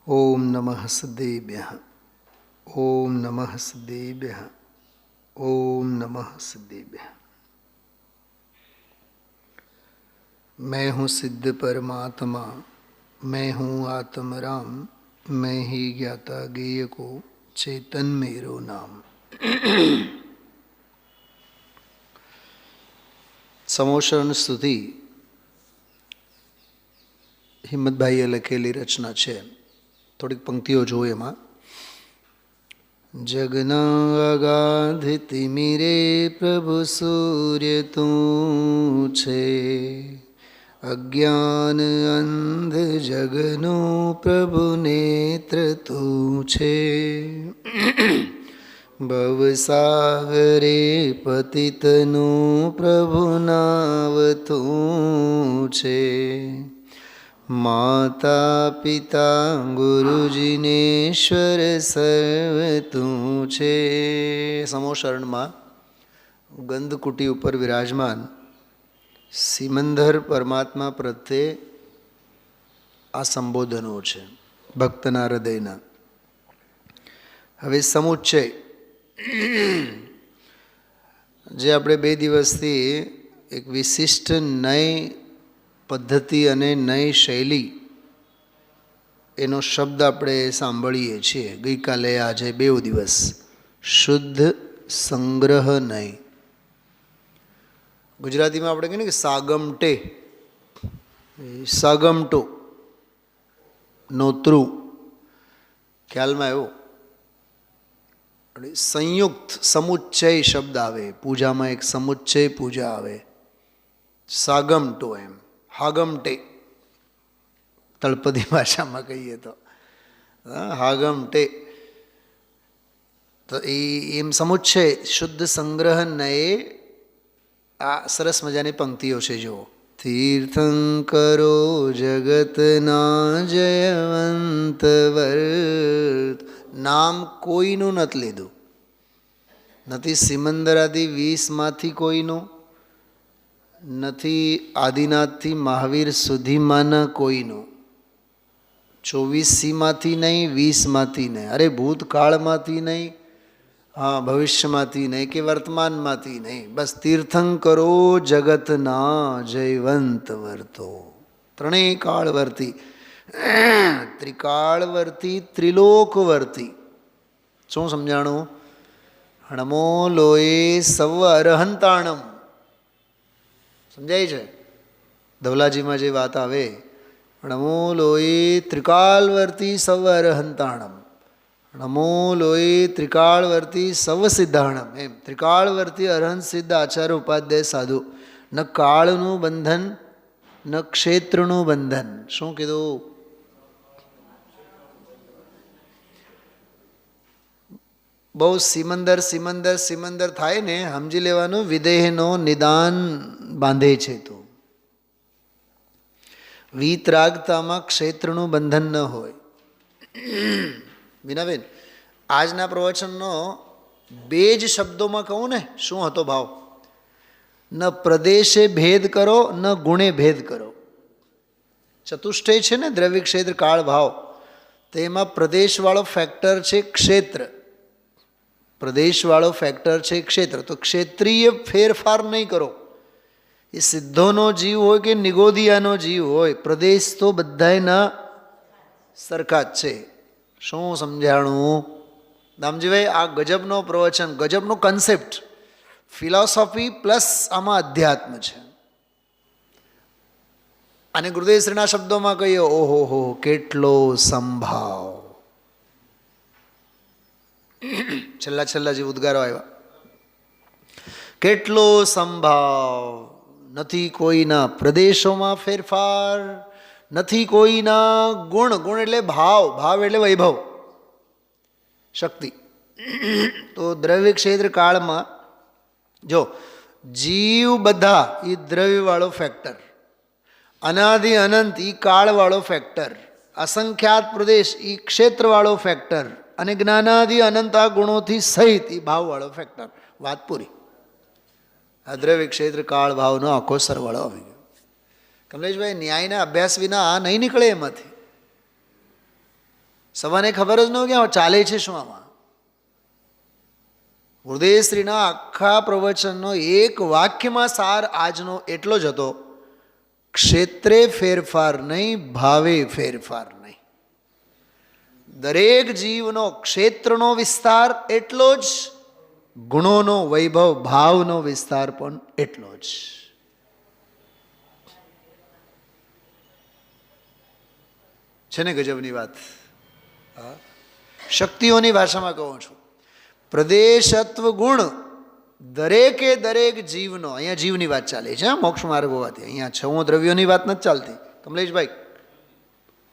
ઓમ નમઃ સિદ્ધેભ્યઃ. ઓમ નમઃ સિદ્ધેભ્યઃ. ઓમ નમઃ સિદ્ધેભ્યઃ. मैं हूँ सिद्ध परमात्मा, मैं हूँ आत्मराम, मैं ही ज्ञाता ज्ञेय को चेतन मेरो नाम. સમોશરણ સ્તુતિ હિંમતભાઈએ લખેલી રચના છે. થોડીક પંક્તિઓ જોઉં એમાં. જગના અગાધ તિમિરે પ્રભુ સૂર્ય તું છે, અજ્ઞાન અંધ જગનો પ્રભુ નેત્ર તું છે. ભવસાગરે પતિતનું પ્રભુ નાવ તું છે, માતા પિતા ગુરુજીનેશ્વર સર્વ તું છે. સમોશરણમાં ગંધકુટી ઉપર વિરાજમાન સિમંદર પરમાત્મા પ્રત્યે આ સંબોધનો છે ભક્તના હૃદયના. હવે સમુચ્ચય જે આપણે 2 દિવસથી એક વિશિષ્ટ નય પદ્ધતિ અને નય શૈલી એનો શબ્દ આપણે સાંભળીએ છીએ. ગઈકાલે આજે 2 દિવસ શુદ્ધ સંગ્રહ નય. ગુજરાતીમાં આપણે કહીએ ને કે સાગમટે, સાગમટો, નોતરું, ખ્યાલમાં આવ્યો. સંયુક્ત સમુચ્ચય શબ્દ આવે પૂજામાં. એક સમુચ્ચય પૂજા આવે, સાગમટો એમ, હાગમટે તળપદી ભાષામાં કહીએ તો હાગમટે. તો એમ સમુચ્ચય શુદ્ધ સંગ્રહ નયે આ સરસ મજાની પંક્તિઓ છે. જુઓ. તીર્થંકરો જગતના જયવંત વર્ત. નામ કોઈનું નથી લીધું, નથી સિમંદર આદિ 20માંથી કોઈનું, નથી આદિનાથથી મહાવીર સુધીમાંના કોઈનું, 24માંથી નહીં, 20માંથી નહીં, અરે ભૂતકાળમાંથી નહીં, હા ભવિષ્યમાંથી નહીં કે વર્તમાનમાંથી નહીં. બસ તીર્થંકરો જગતના જયવંત વર્તો. ત્રણેય કાળવર્તી, ત્રિકાળવર્તી, ત્રિલોકવર્તી. શું સમજાણું? હણમો લોએ સવ અરહંતાણમ. સમજાય છે? ધવલાજીમાં જે વાત આવે, હણમો લોએ ત્રિકાળવર્તી સવ અરહંતાણમ, નમો લોએ ત્રિકાળવર્તી સવ સિદ્ધાણમ. એમ ત્રિકાળવર્તી અરહંત સિદ્ધ આચાર્ય ઉપાધ્યાય સાધુ. ન કાળનું બંધન ન ક્ષેત્રનું બંધન. શું કીધું? બહુ સિમંદર સિમંદર સિમંદર થાય ને સમજી લેવાનું વિદેહનો નિદાન બાંધે છે. તો વિતરાગતામાં ક્ષેત્રનું બંધન ન હોય. બીનાબેન, આજના પ્રવચનનો 2 જ શબ્દોમાં કહું ને શું હતો ભાવ? ન પ્રદેશે ભેદ કરો ન ગુણે ભેદ કરો. ચતુષ્ટય છે ને દ્રવ્ય ક્ષેત્ર કાળ ભાવ, તો એમાં પ્રદેશવાળો ફેક્ટર છે ક્ષેત્ર, પ્રદેશવાળો ફેક્ટર છે ક્ષેત્ર. તો ક્ષેત્રીય ફેરફાર નહીં કરો. એ સિદ્ધોનો જીવ હોય કે નિગોદિયાનો જીવ હોય, પ્રદેશ તો બધાયના સરખા જ છે. શું સમજાણું દામજીભાઈ? આ ગજબનો પ્રવચન, ગજબનો કન્સેપ્ટ, ફિલોસોફી પ્લસ આમાં અધ્યાત્મ છે. અને ગુરુદેવશ્રીના શબ્દોમાં કહીએ, ઓહો હો કેટલો સંભાવ. છેલ્લા છેલ્લા જે ઉદ્ગારો આવ્યા, કેટલો સંભાવ. નથી કોઈના પ્રદેશોમાં ફેરફાર, નથી કોઈના ગુણ, ગુણ એટલે ભાવ, ભાવ એટલે વૈભવ, શક્તિ. તો દ્રવ્ય ક્ષેત્ર કાળમાં જો જીવ બધા એ દ્રવ્યવાળો ફેક્ટર, અનાદિ અનંત એ કાળવાળો ફેક્ટર, અસંખ્યાત પ્રદેશ એ ક્ષેત્રવાળો ફેક્ટર, અને જ્ઞાનાદિ અનંત આ ગુણોથી સહિત એ ભાવવાળો ફેક્ટર. વાત પૂરી. આ દ્રવ્ય ક્ષેત્ર કાળ ભાવનો આખો સરવાળો આવી ગયો. કમલેશભાઈ, ન્યાયના અભ્યાસ વિના આ નહીં નીકળે એમાંથી. સવાને ખબર જ ન હોય કે ચાલે છે શું આમાં. ગુરુદેવશ્રીના આખા પ્રવચનનો એક વાક્યમાં સાર આજનો એટલો જ હતો, ક્ષેત્રે ફેરફાર નહીં, ભાવે ફેરફાર નહીં. દરેક જીવનો ક્ષેત્રનો વિસ્તાર એટલો જ, ગુણોનો વૈભવ ભાવનો વિસ્તાર પણ એટલો જ. છે ને ગજબની વાત. શક્તિઓની ભાષામાં કહું છું, પ્રદેશત્વ ગુણ દરેકે દરેક જીવનો, અહીંયા જીવની વાત ચાલે છે, મોક્ષ માર્ગ હોવાથી. અહીંયા 6 દ્રવ્યોની વાત નથી ચાલતી. કમલેશભાઈ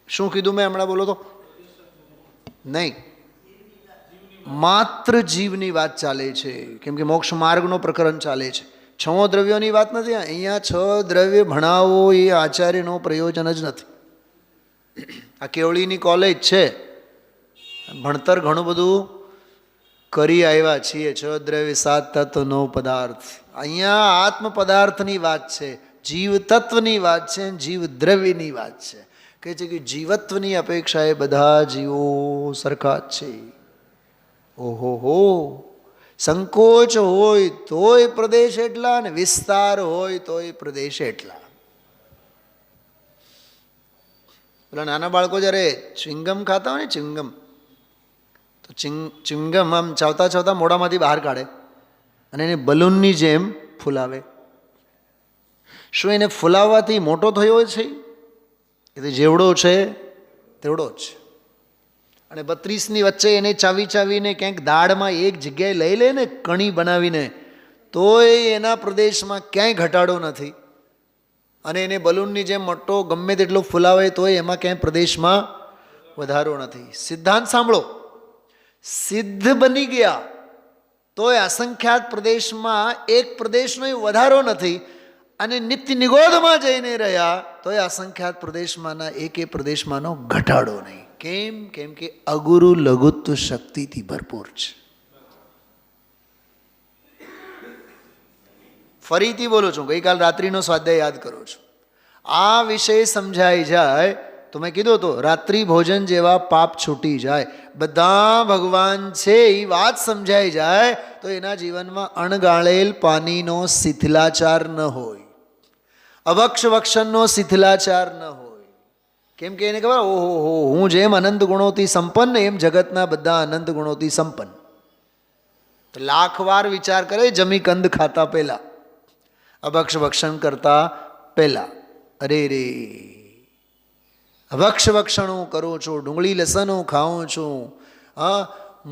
શું કીધું મેં હમણાં? બોલો તો. નહીં, માત્ર જીવની વાત ચાલે છે, કેમ કે મોક્ષ માર્ગનો પ્રકરણ ચાલે છે. 6 દ્રવ્યોની વાત નથી. અહીંયા 6 દ્રવ્ય ભણાવો એ આચાર્યનો પ્રયોજન જ નથી. આ કેવળીની કોલેજ છે, ભણતર ઘણું બધું કરી આવ્યા છીએ. 6 દ્રવ્ય 7 તત્વ 9 પદાર્થ. અહીંયા આત્મ પદાર્થની વાત છે, જીવ તત્વની વાત છે, જીવ દ્રવ્યની વાત છે. કહે છે કે જીવત્વની અપેક્ષાએ બધા જીવો સરખા જ છે. ઓહો હો, સંકોચ હોય તોય પ્રદેશ એટલા, અને વિસ્તાર હોય તોય પ્રદેશ એટલા. પેલા નાના બાળકો જ્યારે ચ્વિંગમ ખાતા હોય ને, ચ્વિંગમ, તો ચ્વિંગમ આમ ચાવતા ચાવતા મોઢામાંથી બહાર કાઢે અને એને બલૂનની જેમ ફૂલાવે. શું એને ફૂલાવવાથી મોટો થયો છે? એ તો જેવડો છે તેવડો જ. અને 32ની વચ્ચે એને ચાવી ચાવીને ક્યાંક દાળમાં એક જગ્યાએ લઈ લે ને, કણી બનાવીને, તોય એના પ્રદેશમાં ક્યાંય ઘટાડો નથી. અને એને બલૂનની જેમ મોટો ગમે તેટલો ફૂલાવે તોય એમાં ક્યાંય પ્રદેશમાં વધારો નથી. સિદ્ધાંત સાંભળો, સિદ્ધ બની ગયા તોય અસંખ્યાત પ્રદેશમાં એક પ્રદેશનો વધારો નથી, અને નિત્ય નિગોધમાં જઈને રહ્યા તોય અસંખ્યાત પ્રદેશમાંના એકે પ્રદેશમાંનો ઘટાડો નહીં. કેમ? કેમ કે અગુરુ લઘુત્વ શક્તિથી ભરપૂર છે. ફરીથી બોલું છું, ગઈકાલ રાત્રિનો સ્વાધ્યાય યાદ કરું છું. આ વિષય સમજાઈ જાય તો મેં કીધું તો રાત્રિ ભોજન જેવા પાપ છૂટી જાય, બધા ભગવાન છે એ વાત સમજાઈ જાય તો એના જીવનમાં અણગાળેલ પાણીનો શિથિલાચાર ન હોય, અભક્ષ ભક્ષણનો શિથિલાચાર ન હોય. કેમ કે એને ખબર, ઓહો, હું જેમ અનંત ગુણોથી સંપન્ન એમ જગતના બધા અનંત ગુણોથી સંપન્ન. તો લાખ વાર વિચાર કરે જમી કંદ ખાતા પહેલા, અભક્ષ ભક્ષણ કરતા પહેલા. અરે રે, અભક્ષ ભક્ષણ હું કરું છું, ડુંગળી લસણ હું ખાઉં છું,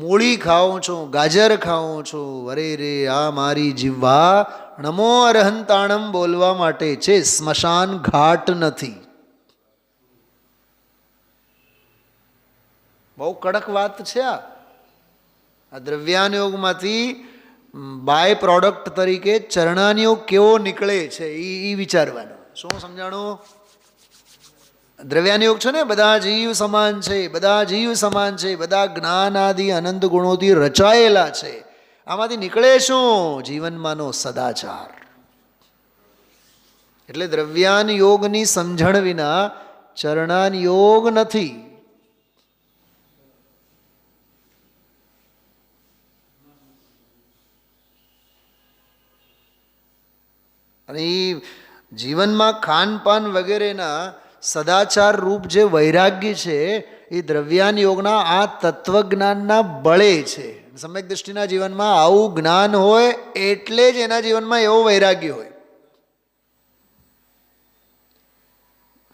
મૂળી ખાઉં છું, ગાજર ખાઉં છું. અરે રે, આ મારી જીવા નમો અરહંતાણમ બોલવા માટે છે, સ્મશાન ઘાટ નથી. બહુ કડક વાત છે આ દ્રવ્યાન યોગમાંથી બાય પ્રોડક્ટ તરીકે ચરણાનયોગ કેવો નીકળે છે એ વિચારવાનું. શું સમજાણું? દ્રવ્યાન યોગ છે ને, બધા જીવ સમાન છે, બધા જીવ સમાન છે, બધા જ્ઞાન આદિ અનંત ગુણોથી રચાયેલા છે. આમાંથી નીકળે શું? જીવનમાંનો સદાચાર. એટલે દ્રવ્યાન યોગની સમજણ વિના ચરણાન યોગ નથી. અને એ જીવનમાં ખાનપાન વગેરેના સદાચાર રૂપ જે વૈરાગ્ય છે એ દ્રવ્યાન યોગના આ તત્વજ્ઞાનના બળે છે. સમ્યક દૃષ્ટિના જીવનમાં આવું જ્ઞાન હોય એટલે જ એના જીવનમાં એવો વૈરાગ્ય હોય.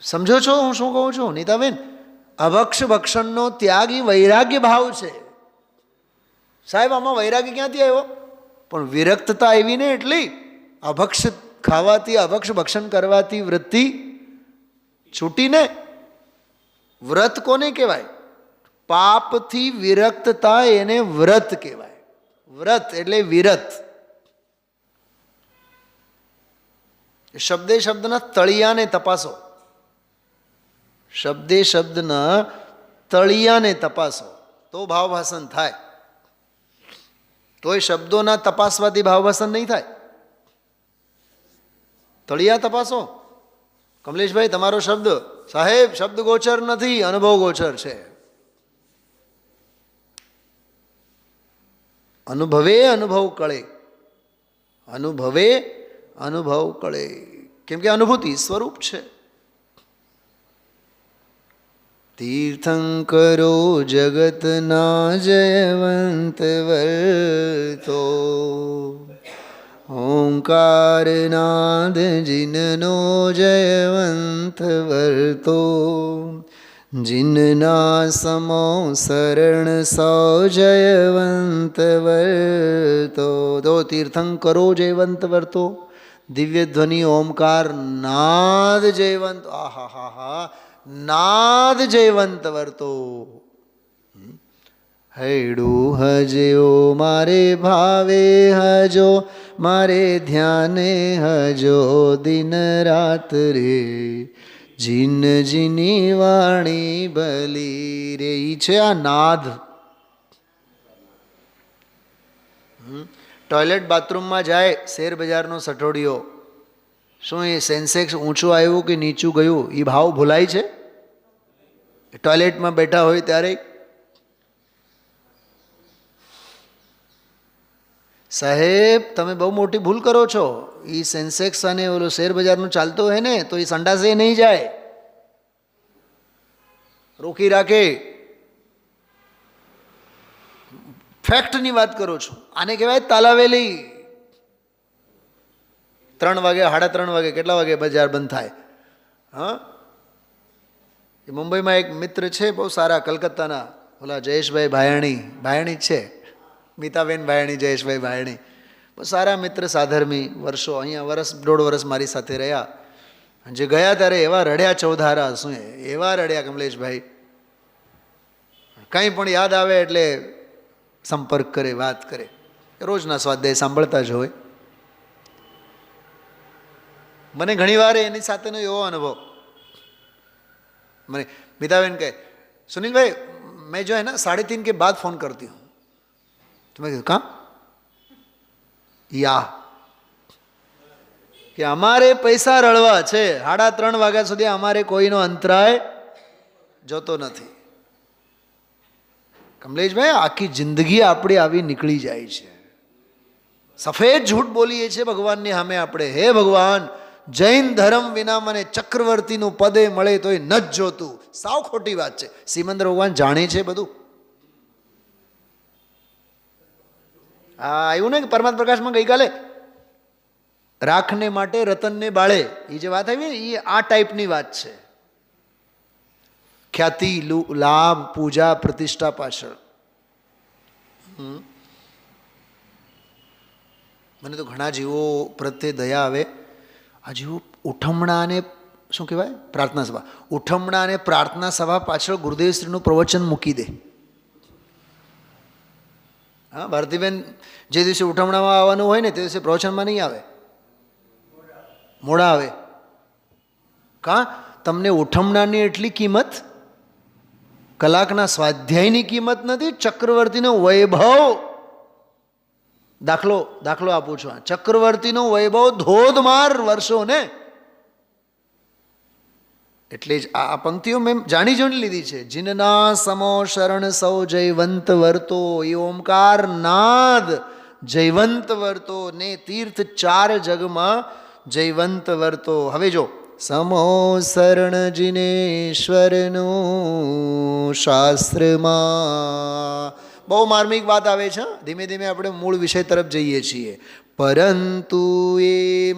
સમજો છો હું શું કહું છું નીતાબેન? અભક્ષ ભક્ષણનો ત્યાગ એ વૈરાગ્ય ભાવ છે. સાહેબ આમાં વૈરાગ્ય ક્યાંથી આવ્યો? પણ વિરક્તતા આવી ને એટલી. અભક્ષ ખાવાથી, અભક્ષ ભક્ષણ કરવાથી વૃત્તિ છૂટીને. વ્રત કોને કહેવાય? પાપથી વિરક્તતા એને વ્રત કહેવાય. વ્રત એટલે વિરત. શબ્દે શબ્દના તળિયાને તપાસો, શબ્દે શબ્દના તળિયાને તપાસો તો ભાવભાષણ થાય. તોય શબ્દોના તપાસવાથી ભાવભાષણ નહીં થાય. તળિયા તપાસો. કમલેશભાઈ તમારો શબ્દ, સાહેબ શબ્દ ગોચર નથી, અનુભવ ગોચર છે. અનુભવે અનુભવ કળે, અનુભવે અનુભવ કળે, કેમ કે અનુભૂતિ સ્વરૂપ છે. તીર્થંકરો જગતના જયવંત વર્તો, ઓંકારનાદ જીનનો જયવંત વર્તો, જીનના સમો શરણ સૌ જયવંત વર્તો. તો તીર્થંકરો જયવંત વર્તો, દિવ્ય ધ્વનિ ઓમકાર નાદ જયવંત, આહા હા હા, નાદ જયવંત વર્તો. હૈડું હજ્યો મારે ભાવે હજો, મારે ધ્યાને હજો દિન રાત રે, જીન જીની વાણી ભલી રે. ઈ છે આ નાદ. ટોયલેટ બાથરૂમમાં જાય, શેર બજારનો સટોડિયો, શું એ સેન્સેક્સ ઊંચું આવ્યું કે નીચું ગયું એ ભાવ ભૂલાય છે? ટોયલેટમાં બેઠા હોય ત્યારે સાહેબ તમે બહુ મોટી ભૂલ કરો છો. એ સેન્સેક્સ અને ઓલો શેર બજારનું ચાલતું હોય ને તો એ સંડાસે નહીં જાય, રોકી રાખે. ફેક્ટની વાત કરું છું. આને કહેવાય તાલાવેલી. 3 વાગે 3:30 વાગે કેટલા વાગે બજાર બંધ થાય? હા, એ મુંબઈમાં એક મિત્ર છે બહુ સારા, કલકત્તાના, ઓલા જયેશભાઈ ભાયાણી, ભાયાણી જ છે, મીતાબેન ભાયાણી, જયેશભાઈ ભાયાણી, બહુ સારા મિત્ર, સાધર્મી, વર્ષો અહીંયા 1.5 વર્ષ મારી સાથે રહ્યા. જે ગયા ત્યારે એવા રડ્યા ચૌધારા, શું એવા રડ્યા કમલેશભાઈ. કંઈ પણ યાદ આવે એટલે સંપર્ક કરે, વાત કરે. રોજના સ્વાધ્યાય સાંભળતા જ હોય. મને ઘણીવાર એની સાથેનો એવો અનુભવ, મને મીતાબેન કહે, સુनील भाई मैं जो है ना 3:30 के बाद फ़ोन करती हूँ. तो मैं कहूँ कहाँ? યા કે અમારે પૈસા રળવા છે, 3:30 વાગ્યા સુધી અમારે કોઈનો અંતરાય જોતો નથી. કમલેશભાઈ આખી જિંદગી આપણી આવી નીકળી જાય છે, સફેદ જૂઠ બોલીએ છીએ ભગવાનની સામે આપણે. હે ભગવાન, જૈન ધર્મ વિના મને ચક્રવર્તીનું પદે મળે તોય ન જ જોતું. સાવ ખોટી વાત છે. સિમંદર ભગવાન જાણે છે બધું. આ આવ્યું ને કે પરમાત્મા પ્રકાશમાં ગઈકાલે રાખને માટે રતનને બાળે, એ જે વાત આવી ને એ આ ટાઈપની વાત છે. ખ્યાતિ, લાભ, પૂજા, પ્રતિષ્ઠા પાછળ. મને તો ઘણા જીવો પ્રત્યે દયા આવે. આ જીવો ઉઠમણા અને શું કહેવાય, પ્રાર્થના સભા, ઉઠમણા અને પ્રાર્થના સભા પાછળ ગુરુદેવશ્રીનું પ્રવચન મૂકી દે. હા, ભારતીબેન જે દિવસે ઉઠમણામાં આવવાનું હોય ને તે દિવસે પ્રવચનમાં નહીં આવે, મોડા આવે. કાં? તમને ઉઠમણાની એટલી કિંમત, કલાકના સ્વાધ્યાયની કિંમત નથી. ચક્રવર્તીનો વૈભવ, દાખલો આપું છું. ચક્રવર્તીનો વૈભવ ધોધમાર વર્ષો ને, એટલે જ આ પંક્તિઓ મેં જાણી લીધી છે. જીનના સમો શરણ સૌ જયવંત વર્તો, એ ઓમકાર નાદ જયવંત વર્તો ને તીર્થ 4 જગમાં જયવંત વર્તો. હવે જો સમો શરણ જિનેશ્વરનું શાસ્ત્રમાં બહુ માર્મિક વાત આવે છે. ધીમે ધીમે આપણે મૂળ વિષય તરફ જઈએ છીએ. પરંતુ એ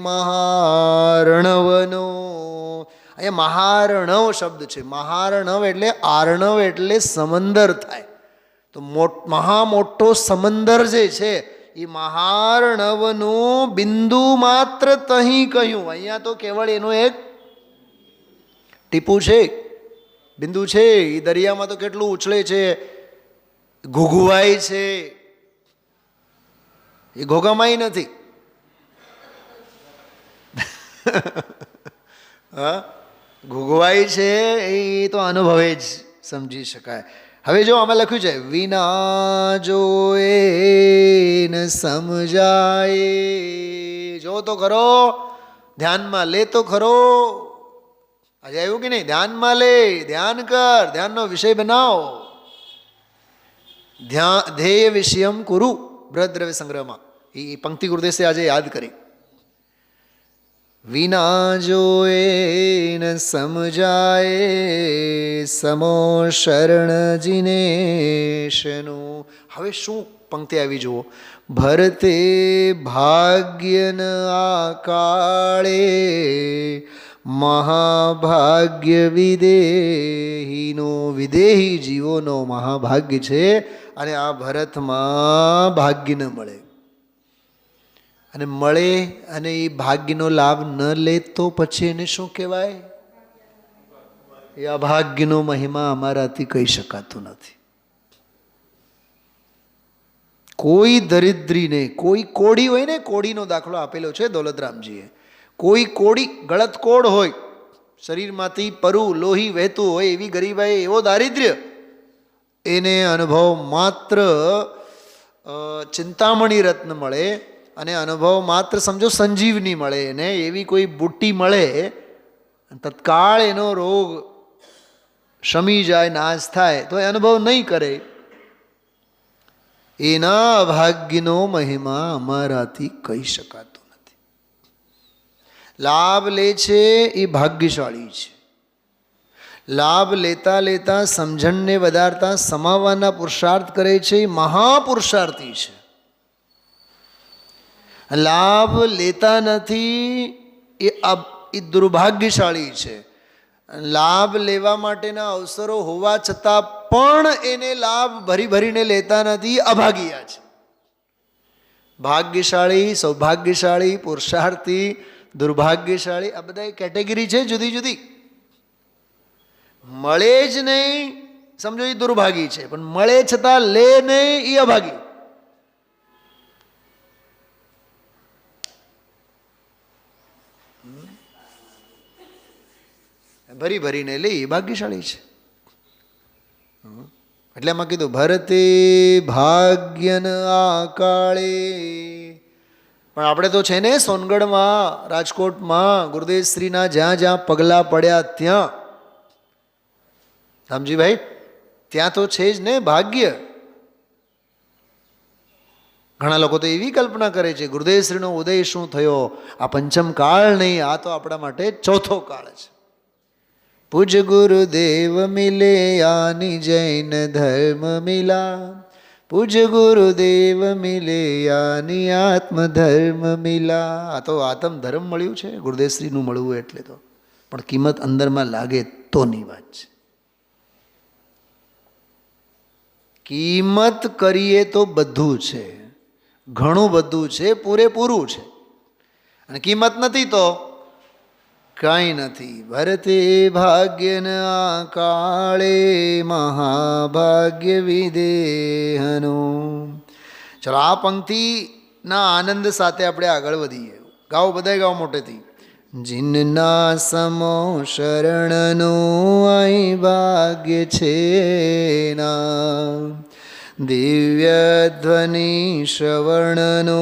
મહાર્ણવનો, અહીંયા મહાર્ણવ શબ્દ છે. મહાર્ણવ એટલે આર્ણવ એટલે સમંદર થાય. તો મહા મોટો સમંદર જે છે એ મહાર્ણવનું બિંદુ માત્ર તહીં કહ્યું. અહીંયા તો કેવળ એનું એક ટીપું છે, બિંદુ છે. એ દરિયામાં તો કેટલું ઉછળે છે, ઘૂઘવાય છે, એ ઘોઘામાય નથી. હા, ઘૂઘવાય છે એ તો અનુભવે જ સમજી શકાય. હવે જો આમાં લખ્યું છે વિના જો એ ન સમજાય. જો તો ખરો, ધ્યાનમાં લે તો ખરો. આજે આવ્યું કે નહીં? ધ્યાનમાં લે, ધ્યાન કર, ધ્યાનનો વિષય બનાવો. ધ્યેય વિષયમ કુરુ. બૃહદ્રવ્ય સંગ્રહમાં એ પંક્તિ ગુરુદેશે આજે યાદ કરી. વિના જોએ ન સમજાય સમો શરણ જિનેશનું. હવે શું પંક્તિ આવી જુઓ. ભરતે ભાગ્યન આ કાળે મહાભાગ્ય વિદેહીનો. વિદેહી જીવોનો મહાભાગ્ય છે અને આ ભરતમાં ભાગ્ય ન મળે. અને મળે અને એ ભાગ્યનો લાભ ન લે તો પછી એને શું કહેવાય? એ અભાગ્યનો મહિમા અમારાથી કહી શકાતું નથી. કોઈ દરિદ્રીને, કોઈ કોડી હોય ને, કોડીનો દાખલો આપેલો છે દોલતરામજીએ. કોઈ કોડી ગળત કોડ હોય, શરીરમાંથી પરુ લોહી વહેતું હોય, એવી ગરીબાઈ, એવો દારિદ્ર્ય, એને અનુભવ માત્ર ચિંતામણી રત્ન મળે અને અનુભવ માત્ર સમજો સંજીવની મળે એને. એવી કોઈ બુટ્ટી મળે, તત્કાળ એનો રોગ શમી જાય, નાશ થાય, તો એ અનુભવ નહીં કરે. એના અભાગ્યનો મહિમા અમારાથી કહી શકાતો નથી. લાભ લે છે એ ભાગ્યશાળી છે. લાભ લેતા લેતા સમજણને વધારતા સમાવવાના પુરુષાર્થ કરે છે એ મહાપુરુષાર્થી છે. લાભ લેતા નથી એ દુર્ભાગ્યશાળી છે. લાભ લેવા માટેના અવસરો હોવા છતાં પણ એને લાભ ભરી ભરીને લેતા નથી, અભાગિયા છે. ભાગ્યશાળી, સૌભાગ્યશાળી, પુરુષાર્થી, દુર્ભાગ્યશાળી, આ બધા કેટેગરી છે જુદી જુદી. મળે જ નહીં સમજો એ દુર્ભાગી છે, પણ મળે છતાં લે નહીં એ અભાગી. ભરી ભરીને લે એ ભાગ્યશાળી છે. એટલે એમાં કીધું ભરતે ભાગ્યન આ કાળે. પણ આપણે તો છે ને સોનગઢમાં, રાજકોટમાં, ગુરુદેવશ્રીના જ્યાં જ્યાં પગલાં પડ્યા ત્યાં, રામજીભાઈ, ત્યાં તો છે જ ને ભાગ્ય. ઘણા લોકો તો એવી કલ્પના કરે છે ગુરુદેવશ્રીનો ઉદય શું થયો, આ પંચમ કાળ નહીં, આ તો આપણા માટે ચોથો કાળ છે. પૂજ ગુરુદેવ મિલે યાની જૈન ધર્મ મિલા. પૂજ ગુરુદેવ મિલે યાની આત્મ ધર્મ મિલા. આ તો આત્મ ધર્મ મળ્યું છે ગુરુદેવશ્રીનું મળવું એટલે. તો પણ કિંમત અંદરમાં લાગે તોની વાત છે. કિંમત કરીએ તો બધું છે, ઘણું બધું છે, પૂરેપૂરું છે. અને કિંમત નથી તો કાંઈ નથી. ભરતે ભાગ્યના કાળે મહાભાગ્ય વિદેહનો. ચલો આ પંક્તિના આનંદ સાથે આપણે આગળ વધીએ. ગાઓ, બધાય ગાઓ મોટેથી. જીનના સમો શરણનો અહીં ભાગ્ય છે ના. દિવ્ય ધ્વનિ શ્રવણનો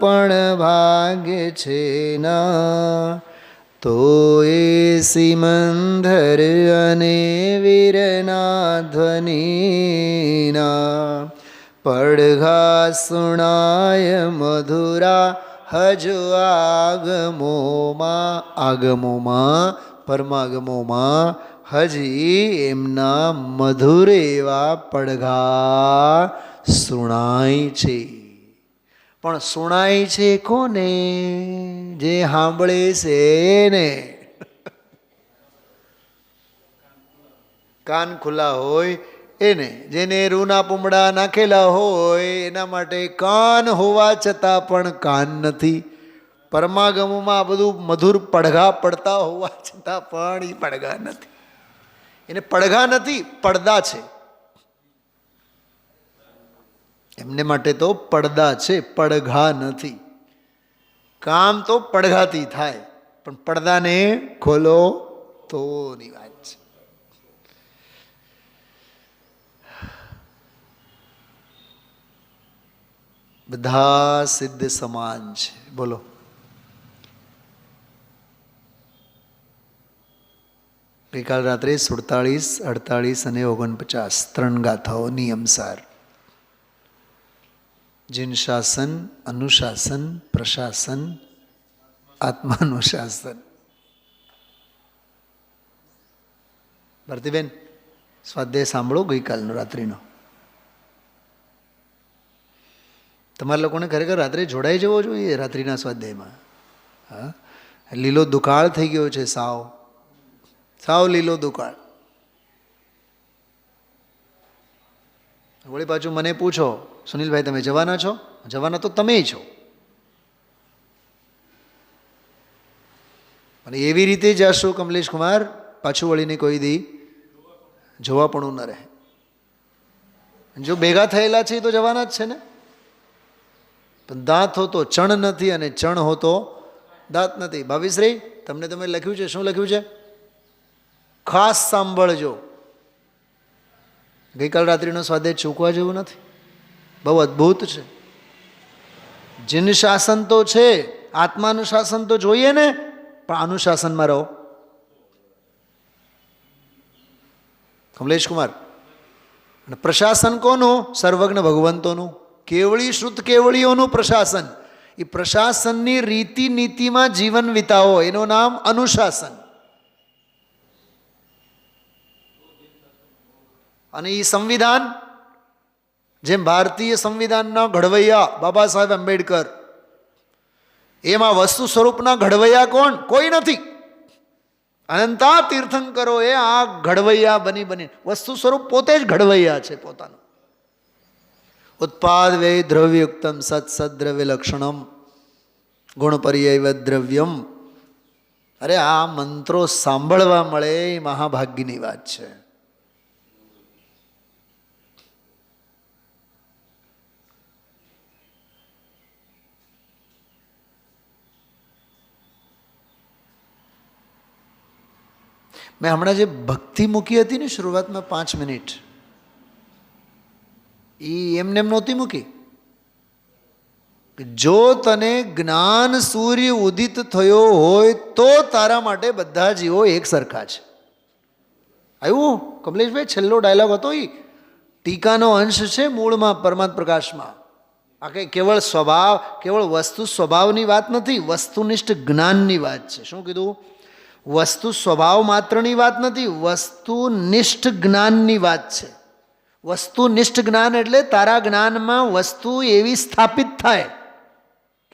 પણ ભાગ્ય છે ના. તો એ સિમંદર અને વીરના ધ્વનિના પડઘા સુણાય મધુરા હજુ આગમોમાં. આગમોમાં, પરમાગમોમાં હજી એમના મધુર એવા પડઘા સુણાય છે. પણ સુણાય છે કોને? જે સાંભળે છે ને. કાન ખુલ્લા હોય એને, જેને રૂના પૂમડા નાખેલા હોય એના માટે કાન હોવા છતાં પણ કાન નથી. પરમાગમોમાં આ બધું મધુર પડઘા પડતા હોવા છતાં પણ એ પડઘા નથી. એને પડઘા નથી, પડદા છે. એમને માટે તો પડદા છે, પડઘા નથી. કામ તો પડઘાથી થાય, પણ પડદાને ખોલો તોની વાત છે. બધા સિદ્ધ સમાન છે. બોલો, ગઈકાલ રાત્રે 47, 48 અને 49 3 ગાથાઓ નિયમસાર જીન અનુશાસન, પ્રશાસન, આત્માનુશાસન. ભારતીબેન, સ્વાધ્યાય સાંભળો ગઈકાલનો રાત્રિનો. તમારા લોકોને ખરેખર રાત્રે જોડાઈ જવો જોઈએ રાત્રિના સ્વાધ્યાયમાં. હા, લીલો દુકાળ થઈ ગયો છે, સાવ લીલો દુકાળ. વળી પાછું મને પૂછો, સુનિલભાઈ તમે જવાના છો? જવાના તો તમે છો, અને એવી રીતે જશો કમલેશ કુમાર, પાછું વળીને કોઈ દી જોવાપણું ન રહે. જો ભેગા થયેલા છે તો જવાના જ છે ને. પણ દાંત હોતો ચણ નથી અને ચણ હોતો દાંત નથી. ભાવિશ્રી, તમને તમે લખ્યું છે, શું લખ્યું છે? ખાસ સાંભળજો. ગઈકાલ રાત્રિનો સ્વાધ્યાય ચૂકવા જેવું નથી, બહુ અદ્ભુત છે. જીન શાસન તો છે, આત્માનું શાસન તો જોઈએ ને, પણ અનુશાસનમાં રહો. કમલેશ કુમાર, અને પ્રશાસન કોનું? સર્વજ્ઞ ભગવંતોનું, કેવળી શુદ્ધ કેવળીઓનું પ્રશાસન. એ પ્રશાસનની રીતિ નીતિમાં જીવન વિતાવો, એનું નામ અનુશાસન. અને એ સંવિધાન, જેમ ભારતીય સંવિધાનના ઘડવૈયા બાબા સાહેબ આંબેડકર, એમાં વસ્તુ સ્વરૂપના ઘડવૈયા કોણ? કોઈ નથી. અનંતા તીર્થંકરો એ આ ઘડવૈયા બની વસ્તુ સ્વરૂપ પોતે જ ઘડવૈયા છે પોતાનું. ઉત્પાદ વે દ્રવ્યુક્તમ સત્સદ્રવ્ય લક્ષણમ ગુણપર્યૈવ દ્રવ્યમ. અરે આ મંત્રો સાંભળવા મળે એ મહાભાગ્યની વાત છે. મેં હમણાં જે ભક્તિ મૂકી હતી ને શરૂઆતમાં 5 મિનિટ, એ એમને એમ નહોતી મૂકી. જો તને જ્ઞાન સૂર્ય ઉદિત થયો હોય તો તારા માટે બધા જીવો એક સરખા છે. આવ્યું કમલેશભાઈ? છેલ્લો ડાયલોગ હતો એ ટીકાનો અંશ છે મૂળમાં પરમાત્મ પ્રકાશમાં. આ કંઈ કેવળ સ્વભાવ, કેવળ વસ્તુ સ્વભાવની વાત નથી, વસ્તુનિષ્ઠ જ્ઞાનની વાત છે. શું કીધું? વસ્તુ સ્વભાવ માત્રની વાત નથી, વસ્તુનિષ્ઠ જ્ઞાનની વાત છે. વસ્તુનિષ્ઠ જ્ઞાન એટલે તારા જ્ઞાનમાં વસ્તુ એવી સ્થાપિત થાય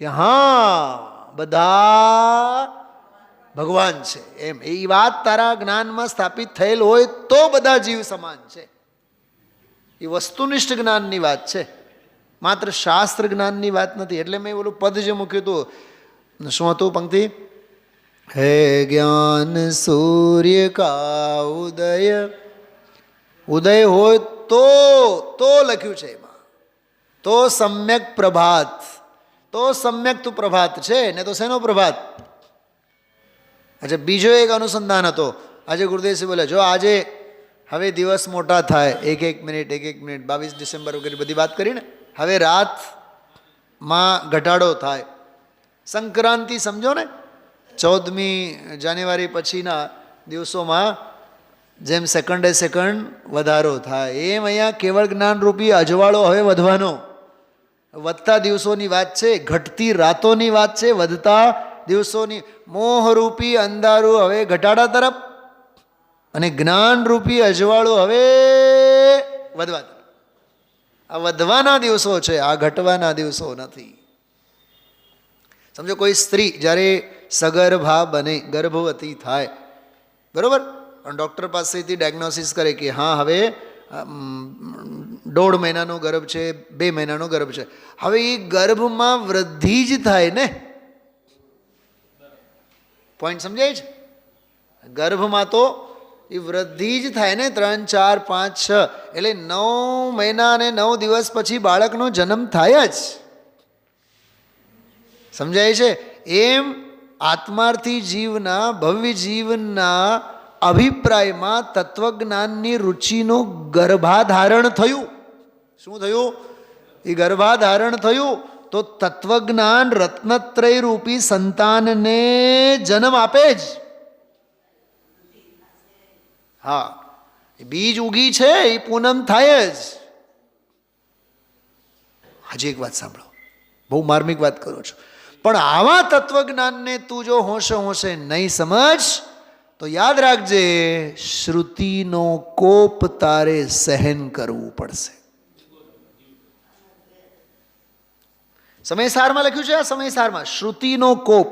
કે હા બધા ભગવાન છે એમ. એ વાત તારા જ્ઞાનમાં સ્થાપિત થયેલ હોય તો બધા જીવ સમાન છે. એ વસ્તુનિષ્ઠ જ્ઞાનની વાત છે, માત્ર શાસ્ત્ર જ્ઞાનની વાત નથી. એટલે મેં ઓલું પદ જે મૂક્યું હતું, શું હતું પંક્તિ? હે જ્ઞાન સૂર્ય કા ઉદય. ઉદય હોય તો લખ્યું છે એમાં, તો સમ્યક પ્રભાત. તો સમ્યક તું પ્રભાત છે ને, તો શેનો પ્રભાત? અચ્છા, બીજો એક અનુસંધાન હતો. આજે ગુરુદેવસિંહ બોલે, જો આજે હવે દિવસ મોટા થાય, એક મિનિટ 22 ડિસેમ્બર વગેરે બધી વાત કરીને, હવે રાતમાં ઘટાડો થાય. સંક્રાંતિ સમજો ને, 14મી જાન્યુઆરી પછીના દિવસોમાં જેમ સેકન્ડે સેકન્ડ વધારો થાય, એમ અહીંયા કેવળ જ્ઞાનરૂપી અજવાળો હવે વધવાનો. વધતા દિવસોની વાત છે, ઘટતી રાતોની વાત છે, વધતા દિવસોની. મોહરૂપી અંધારું હવે ઘટાડા તરફ, અને જ્ઞાનરૂપી અજવાળો હવે વધવા તરફ. આ વધવાના દિવસો છે, આ ઘટવાના દિવસો નથી. સમજો કોઈ સ્ત્રી જ્યારે સગર્ભા બને, ગર્ભવતી થાય, બરાબર, ડૉક્ટર પાસેથી ડાયગ્નોસિસ કરે કે હા હવે 1.5 મહિનાનો ગર્ભ છે, 2 મહિનાનો ગર્ભ છે. હવે એ ગર્ભમાં વૃદ્ધિ જ થાય ને, પોઈન્ટ સમજાય છે? ગર્ભમાં તો એ વૃદ્ધિ જ થાય ને, 3, 4, 5, 6, એટલે 9 મહિના અને 9 દિવસ પછી બાળકનો જન્મ થાય જ. સમજાય છે? એમ આત્માર્થી જીવના, ભવ્ય જીવના અભિપ્રાયમાં તત્વજ્ઞાનની રુચિનું ગર્ભાધારણ થયું. શું થયું? એ ગર્ભાધારણ થયું તો તત્વજ્ઞાન રત્નત્રય રૂપી સંતાનને જન્મ આપે જ. હા, બીજ ઉગી છે, એ પૂનમ થાય જ. હજી એક વાત સાંભળો, બહુ માર્મિક વાત કરું છું. પણ આવા તત્વજ્ઞાનને તું જો હોંશે હોંશે નહીં સમજ તો યાદ રાખજે, શ્રુતિનો કોપ તારે સહન કરવું પડશે. સમયસારમાં લખ્યું છે, આ સમયસારમાં શ્રુતિનો કોપ.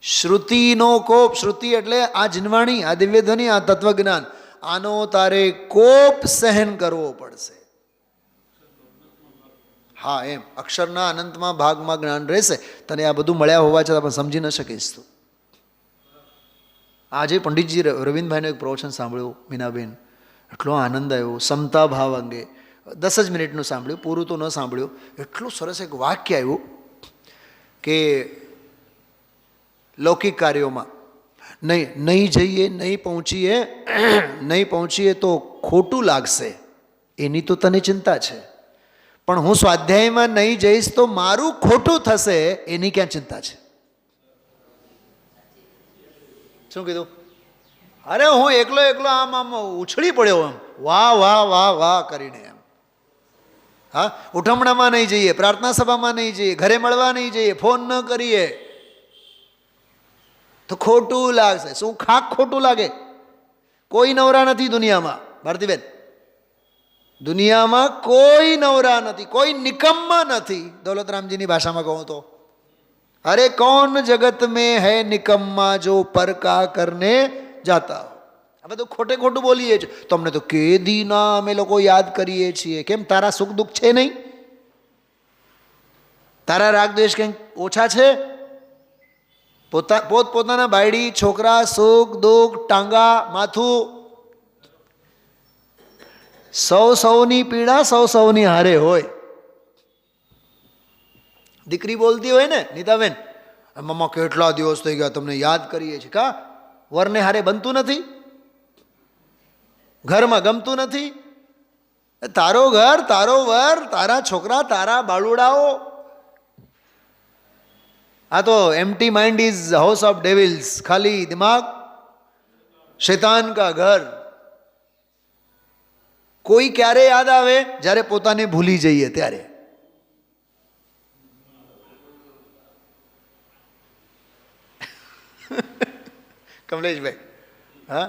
શ્રુતિનો કોપ, શ્રુતિ એટલે આ જીનવાણી, આ દિવ્ય ધ્વનિ, આ તત્વજ્ઞાન, આનો તારે કોપ સહન કરવો પડશે. હા, એમ અક્ષરના અનંતમાં ભાગમાં જ્ઞાન રહેશે. તને આ બધું મળ્યા હોવા છતાં પણ સમજી ન શકીશ તું. આજે પંડિતજી રવિન્દભાઈનું એક પ્રવચન સાંભળ્યું, મીનાબેન, એટલો આનંદ આવ્યો સમતા ભાવ અંગે. 10 જ મિનિટનું સાંભળ્યું, પૂરું તો ન સાંભળ્યું. એટલું સરસ એક વાક્ય આવ્યું કે લૌકિક કાર્યોમાં નહીં જઈએ, નહીં પહોંચીએ તો ખોટું લાગશે, એની તો તને ચિંતા છે. પણ હું સ્વાધ્યાયમાં નહીં જઈશ તો મારું ખોટું થશે, એની ક્યાં ચિંતા છે? શું કીધું? અરે હું એકલો આમ ઉછળી પડ્યો, આમ વાહ વાહ વાહ વાહ કરીને એમ. હા, ઉઠમણામાં નહીં જઈએ, પ્રાર્થના સભામાં નહીં જઈએ, ઘરે મળવા નહીં જઈએ, ફોન ન કરીએ તો ખોટું લાગશે. શું ખોટું લાગે? કોઈ નવરા નથી દુનિયામાં, ભારતીબેન, દુનિયામાં કોઈ નવરા નથી, કોઈ નિકમ્મા નથી. દौलतरामજીની ભાષામાં કહું તો, અરે कौन जगत में है निकम्मा जो पर का करने जाता. આ બધું ખોટું બોલીએ છીએ. તો અમને તો કેદીના અમે લોકો યાદ કરીએ છીએ. કેમ? તારા સુખ દુઃખ છે નહીં? તારા રાગ દ્વેષ કંઈક ઓછા છે? પોતપોતાના બાયડી છોકરા, સુખ દુઃખ, ટાંગા, માથું, સૌની પીડા સૌની હારે હોય. દીકરી બોલતી હોય ને, નીતાબેન, મમ્મા કેટલા દિવસ થઈ ગયા તમને યાદ કરીએ છીએ. કા વરને હારે બનતું નથી? ઘરમાં ગમતું નથી? તારો ઘર, તારો વર, તારા છોકરા, તારા બાળુડાઓ. આ તો empty mind is house of devils. ખાલી દિમાગ શૈતાન કા ઘર. કોઈ ક્યારે યાદ આવે? જ્યારે પોતાને ભૂલી જઈએ ત્યારે. કમલેશભાઈ, હા,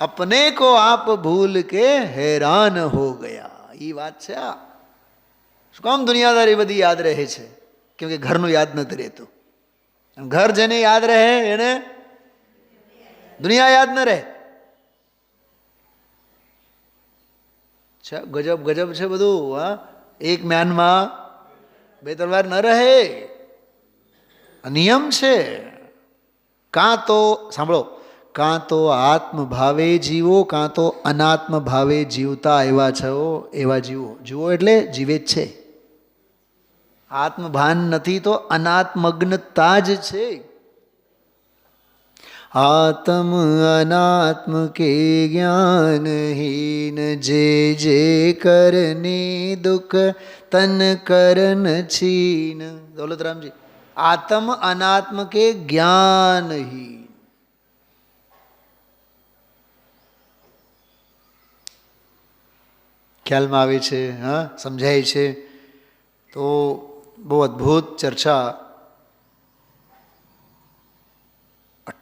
अपने को आप भूल के हैरान हो गया. ये વાત છે. આ શું કામ દુનિયાદારી બધી યાદ રહે છે? કેમ કે ઘરનું યાદ નથી રહેતું. ઘર જેને યાદ રહે એને દુનિયા યાદ ન રહે. ગજબ છે બધું. હા, એક મ્યાનમાં 2 તલવાર ન રહે, નિયમ છે. કાં તો સાંભળો, કાં તો આત્મભાવે જીવો, કાં તો અનાત્મ ભાવે જીવતા એવા છો એવા જીવો. જીવો એટલે જીવે જ છે. આત્મભાન નથી તો અનાત્મગ્નતા જ છે. आत्म अनात्म के ज्ञानहीन जे करने दुख तन करन छीन. दौलतरामजी, आत्म अनात्म के ज्ञानहीन. ખ્યાલમાં આવે છે? હા, સમજાય છે? તો બહુ અદ્ભુત ચર્ચા.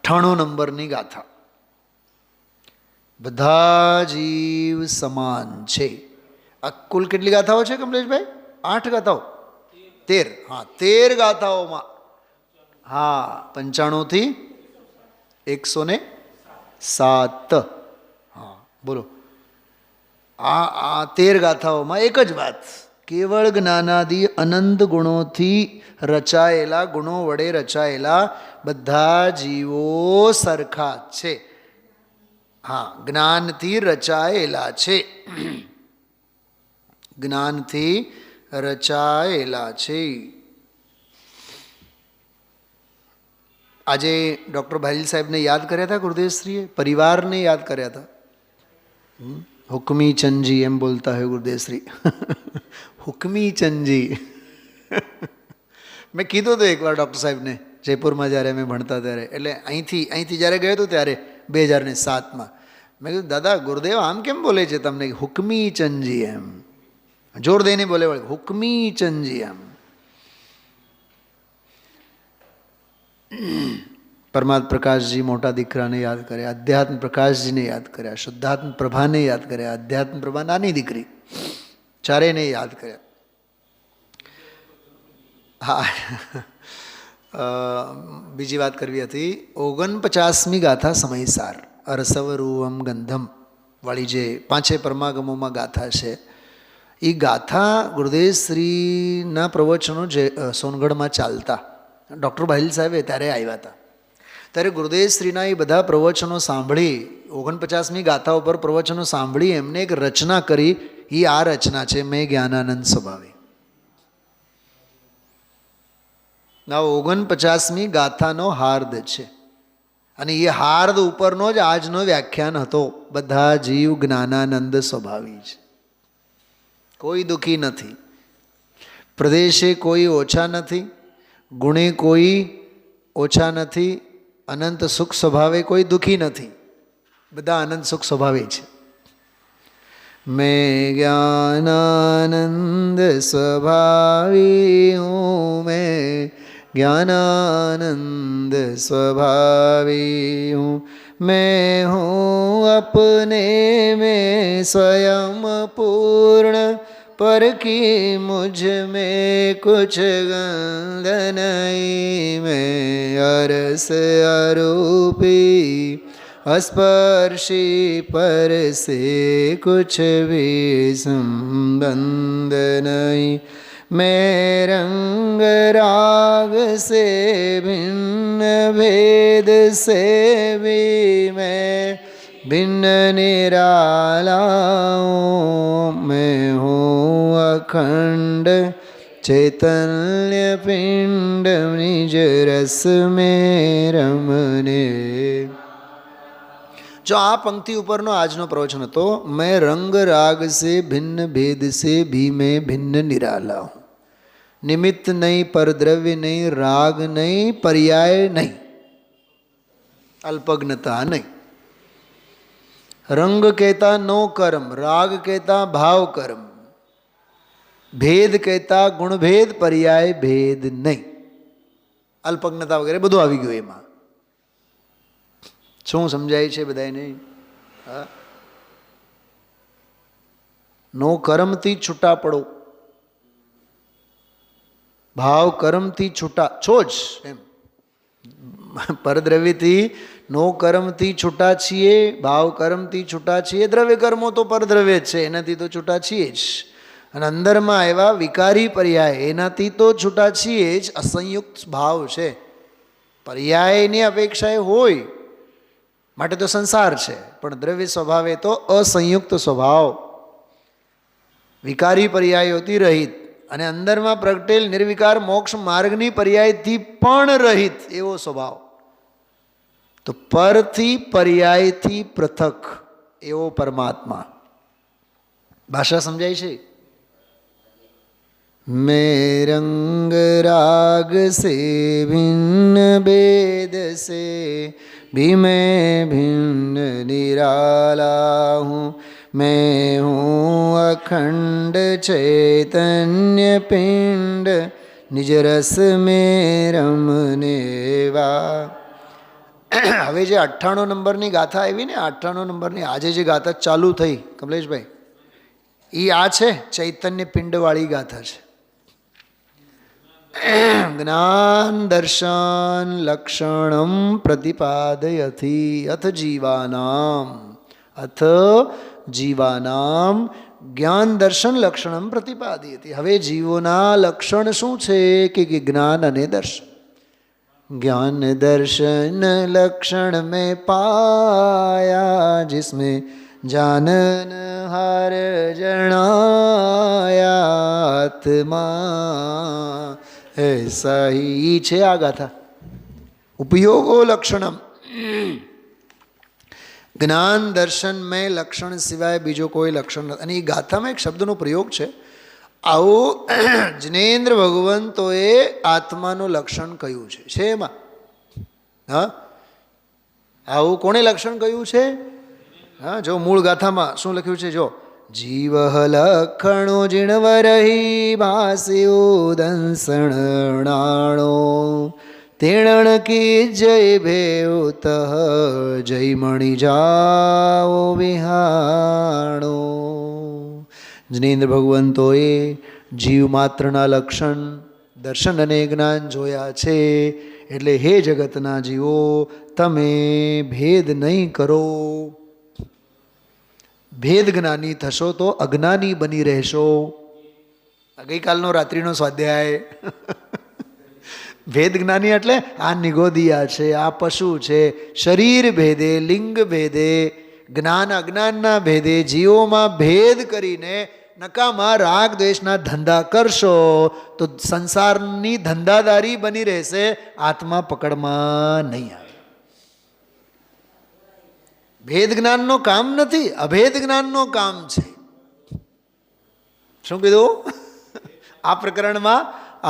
98 નંબરની ગાથા. બધા જીવ સમાન છે. આ કુલ કેટલી ગાથાઓ છે કમલેશભાઈ? 8 ગાથાઓ? 13. હા, 13 ગાથાઓમાં હા 95 થી 107. હા, બોલો. આ 13 ગાથાઓમાં એક જ વાત, કેવળ જ્ઞાનાદિ અનંત ગુણોથી રચાયેલા, ગુણો વડે રચાયેલા બધા જીવો સરખા છે. હા, જ્ઞાનથી રચાયેલા છે. જ્ઞાનથી રચાયેલા છે. આજે ડૉક્ટર ભાઈલ સાહેબને યાદ કર્યા હતા ગુરુદેવશ્રીએ, પરિવારને યાદ કર્યા હતા. હુકમી ચંદજી એમ બોલતા હોય ગુરુદેવશ્રી. હુકમી ચંદજી. મેં કીધું હતું એકવાર ડૉક્ટર સાહેબને જયપુરમાં જ્યારે અમે ભણતા ત્યારે, એટલે અહીંથી જ્યારે ગયો હતો ત્યારે 2007માં. મેં કીધું દાદા ગુરુદેવ આમ કેમ બોલે છે તમને? હુકમી ચંદજી એમ. જોર દઈને બોલે વળે હુકમી ચંજી. આમ પરમાત્મ પ્રકાશજી મોટા દીકરાને યાદ કર્યા, અધ્યાત્મ પ્રકાશજીને યાદ કર્યા, શુદ્ધાત્મ પ્રભાને યાદ કર્યા, અધ્યાત્મ પ્રભા નાની દીકરી, ચારેયને યાદ કર્યા. હા, બીજી વાત કરવી હતી. 49મી ગાથા સમયસાર અરસવરૂવમ ગંધમ વાળી જે પાંચે પરમાગમોમાં ગાથા છે, એ ગાથા ગુરુદેવ શ્રીના પ્રવચનો જે સોનગઢમાં ચાલતા, ડૉક્ટર બાહિલ સાહેબે ત્યારે આવ્યા હતા. ત્યારે ગુરુદેવ શ્રીના એ બધા પ્રવચનો સાંભળી, 49મી ગાથા ઉપર પ્રવચનો સાંભળી એમને એક રચના કરી. એ આ રચના છે, મેં જ્ઞાનાનંદ સ્વભાવે. ના 49મી ગાથાનો હાર્દ છે, અને એ હાર્દ ઉપરનો જ આજનો વ્યાખ્યાન હતો. બધા જીવ જ્ઞાનાનંદ સ્વભાવી છે, કોઈ દુઃખી નથી, પ્રદેશે કોઈ ઓછા નથી, ગુણે કોઈ ઓછા નથી, અનંત સુખ સ્વભાવે કોઈ દુઃખી નથી, બધા અનંત સુખ સ્વભાવે છે. મેં જ્ઞાનાનંદ સ્વભાવી હું, મેં જ્ઞાનાનંદ સ્વભાવી હું, मैं हूँ अपने में स्वयं पूर्ण, पर की मुझ में कुछ गंध नहीं, मैं अरस अरूपी अस्पर्शी पर से कुछ भी संबंध नहीं, मैं रंग राग से भिन्न भेद से भी मैं भिन्न निराला हूँ, मैं हूँ अखंड चैतन्य पिंड निज रस में रमने. जो आ पंक्ति ઉપરનો આજનો પ્રવચન હતો, मैं रंग राग से भिन्न भेद से भी मैं भिन्न निराला हूँ. निमित्त नहीं, परद्रव्य नहीं, राग नहीं, पर्याय नहीं, अल्पज्ञता नहीं. रंग कहता नो कर्म, राग कहता भाव कर्म, भेद कहता गुण भेद, पर्याय भेद नहीं, अल्पज्ञता वगैरह બધું આવી ગયું એમાં. શું સમજાય છે બધાને? નો કર્મથી છૂટા પડો, ભાવ કર્મથી છૂટા છો જ એમ. પરદ્રવ્યથી નો કર્મથી છૂટા છીએ, ભાવ કર્મથી છૂટા છીએ, દ્રવ્ય કર્મો તો પરદ્રવ્ય જ છે, એનાથી તો છૂટા છીએ જ. અને અંદરમાં આવ્યા વિકારી પર્યાય, એનાથી તો છૂટા છીએ જ. અસંયુક્ત ભાવ છે, પર્યાયની અપેક્ષાએ હોય માટે તો સંસાર છે, પણ દ્રવ્ય સ્વભાવે તો અસંયુક્ત સ્વભાવ, વિકારી પર્યાયોથી રહિત, અને અંદરમાં પ્રગટેલ નિર્વિકાર મોક્ષ માર્ગની પર્યાયથી પણ રહિત એવો સ્વભાવ. તો પરથી પર્યાયથી પૃથક એવો પરમાત્મા. ભાષા સમજાય છે? मैं रंग राग से भिन्न भेद से भी मैं भिन्न निराला हूँ, मैं हूँ अखंड चैतन्य पिंड निज रस में रमने वा. હવે જે 98 નંબરની ગાથા આવી ને, 98 નંબરની આજે જે ગાથા ચાલુ થઈ કમલેશભાઈ, એ આ છે ચૈતન્ય પિંડવાળી ગાથા છે. જ્ઞાન દર્શન લક્ષણમ પ્રતિપાદયથી અથ જીવાનામ જ્ઞાન દર્શન લક્ષણમ પ્રતિપાદયથી. હવે જીવોના લક્ષણ શું છે કે જ્ઞાન અને દર્શન. ज्ञान दर्शन लक्षण में पाया, जिसमें जानन हर जनायात्मा, ऐसा ही છે આ ગાથા. ઉપયોગો લક્ષણમ, જ્ઞાન દર્શન મેં લક્ષણ સિવાય બીજો કોઈ લક્ષણ નથી. અને એ ગાથામાં એક શબ્દનો પ્રયોગ છે. આવું જિનેન્દ્ર ભગવંતોએ આત્માનું લક્ષણ કહ્યું છે એમાં. હા, આવું કોણે લક્ષણ કહ્યું છે? હા, જો મૂળ ગાથામાં શું લખ્યું છે, જો જીવ લખણો જીણવરહી ભાસ્યો દંસણાણો તેણ કી જય ભેઉત જય મણિ જાઓ વિહાણો. જિનેન્દ્ર ભગવંતોએ જીવ માત્રના લક્ષણ દર્શન અને જ્ઞાન જોયા છે. એટલે હે જગતના જીવો, તમે ભેદ નહીં કરો. ભેદ જ્ઞાની થશો તો અજ્ઞાની બની રહેશો. ગઈકાલનો રાત્રિનો સ્વાધ્યાય. ભેદ જ્ઞાની એટલે આ નિગોદિયા છે, આ પશુ છે. શરીર ભેદે, લિંગ ભેદે, જ્ઞાન અજ્ઞાનના ભેદે જીવોમાં ભેદ કરીને નકામા રાગ દ્વેષના ધંધા કરશો તો સંસારની ધંધાદારી બની રહેશે, આત્મા પકડમાં નહીં આવે. ભેદ જ્ઞાનનો કામ નથી, અભેદ જ્ઞાનનો કામ છે. શું કીધું? આ પ્રકરણમાં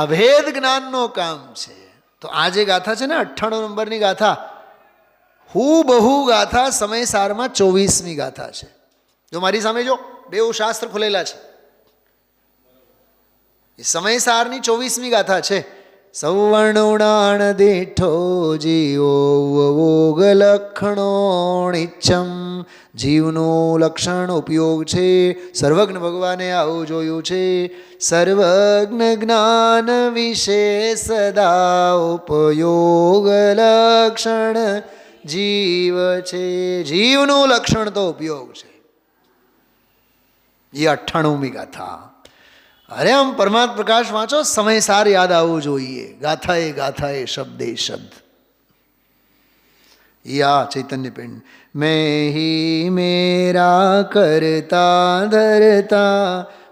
અભેદ જ્ઞાનનો કામ છે. તો આ જે ગાથા છે ને 98 નંબરની ગાથા, હુબહુ ગાથા સમયસારમાં 24મી ગાથા છે. જો મારી સામે જો બેઉ શાસ્ત્ર ખુલેલા છે, એ સમયસારની 24મી ગાથા છે. સવર્ણુણાણ દેઠો જીવો વોગ લક્ષણો નિચ્છમ. જીવનું લક્ષણ ઉપયોગ છે. સર્વજ્ઞ ભગવાને આવું જોયું છે. સર્વજ્ઞ જ્ઞાન વિશે સદા ઉપયોગ લક્ષણ જીવ છે. જીવનું લક્ષણ તો ઉપયોગ છે. એ 98મી ગાથા. અરે આમ પરમાત્મ પ્રકાશ વાંચો, સમયસાર યાદ આવવું જોઈએ. ગાથા એ શબ્દ એ શબ્દ. યા ચૈતન્ય પિંડ મેં ही मेरा करता धरता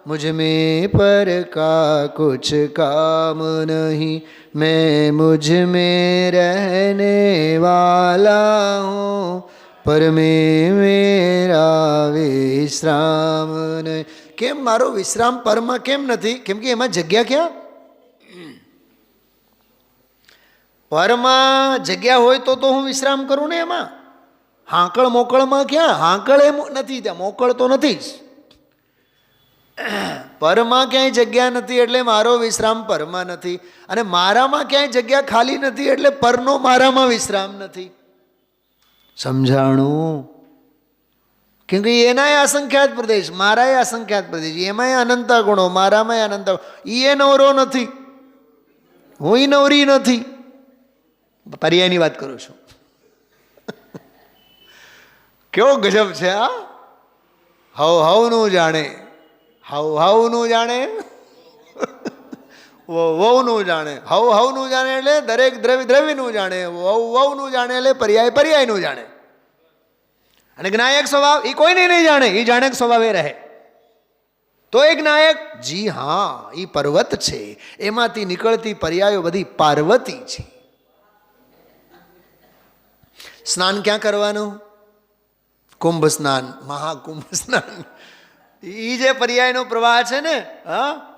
मुझ में पर का कुछ काम नहीं. मैं मुझ में रहने वाला हूँ पर में मेरा विश्राम नहीं. કેમ મારો વિશ્રામ પરમાં કેમ નથી? કેમ કે એમાં જગ્યા ક્યાં? પરમાં જગ્યા હોય તો હું વિશ્રામ કરું ને. એમાં હાંકળ મોકળમાં ક્યાં? હાંકળ એ નથી, ત્યાં મોકળ તો નથી જ. પરમાં ક્યાંય જગ્યા નથી એટલે મારો વિશ્રામ પરમાં નથી, અને મારામાં ક્યાંય જગ્યા ખાલી નથી એટલે પરનો મારામાં વિશ્રામ નથી. સમજાણું? કેમ કે એનાય અસંખ્યાત પ્રદેશ, મારાય અસંખ્યાત પ્રદેશ. એમાંય અનંત ગુણો, મારામાંય અનંત. એ નવરો નથી, હું નવરી નથી. પર્યાયની વાત કરું છું. કેવો ગજબ છે આ! હવનું જાણે, હવનું જાણે, વહુનું જાણે. હવનું જાણે એટલે દરેક દ્રવ્યનું જાણે. વહુનું જાણે એટલે પર્યાયનું જાણે. અને જ્ઞાયક સ્વભાવ એ કોઈને નહીં જાણે, એ જાણક સ્વભાવે રહે. તો એ જ્ઞાયક, જી હા, એ પર્વત છે, એમાંથી નીકળતી પર્યાયો બધી પાર્વતી છે. સ્નાન ક્યાં કરવાનું? કુંભ સ્નાન, મહાકુંભ સ્નાન. એ જે પર્યાયનો પ્રવાહ છે ને,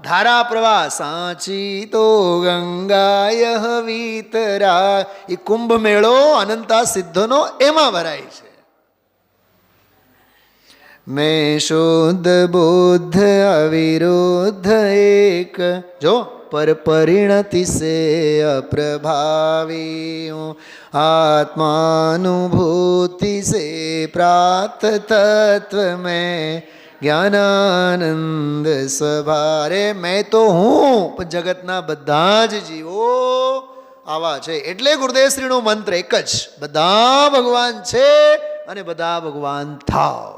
ધારા પ્રવાહ, સાચી તો ગંગાય વિતરા. એ કુંભ મેળો અનંતા સિદ્ધનો એમાં ભરાય છે. मैं शुद्ध बुद्ध अविरुद्ध एक जो पर परिणति से अप्रभावी हूँ. आत्मानुभूति से प्राप्त तत्व में ज्ञानानंद स्वभारे. मैं तो હું પણ જગતના બધા જ જીવો આવા છે. એટલે ગુરુદેવશ્રીનો મંત્ર એક જ, બધા ભગવાન છે અને બધા ભગવાન થાવ.